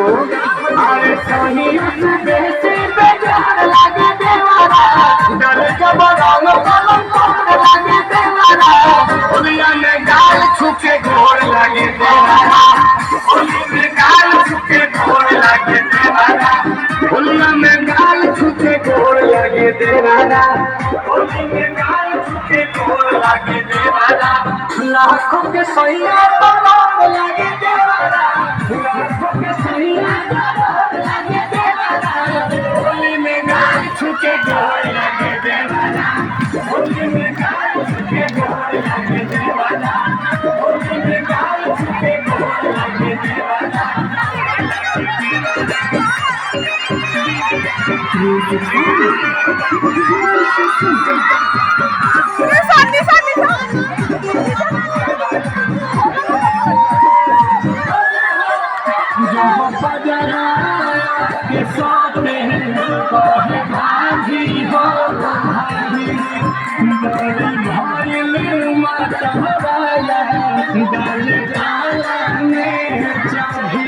अरे सही बेसी बेजार लागे देवारा डर जब रंग कलम तोड़ लागे देवारा होलिया में गाल छुके घोर लागे देवारा होली में गाल छुके घोर लागे देवारा होलिया में गाल छुके घोर लागे देवारा होली में गाल छुके घोर लागे देवारा लाखों के सैया तोड़ लागे देवारा लाखों के सैया तोड़ लागे देवारा होली में गाल छुके घोर लागे देवारा होली में गाल छुके घोर लागे देवारा होली में गाल छुके घोर लागे देवारा जब बजरा के साथ कहे भाभी हो भाभी बड़ी भरल माता वाला डाल डाला में चाभी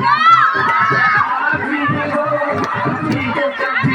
भाभी हो भाभी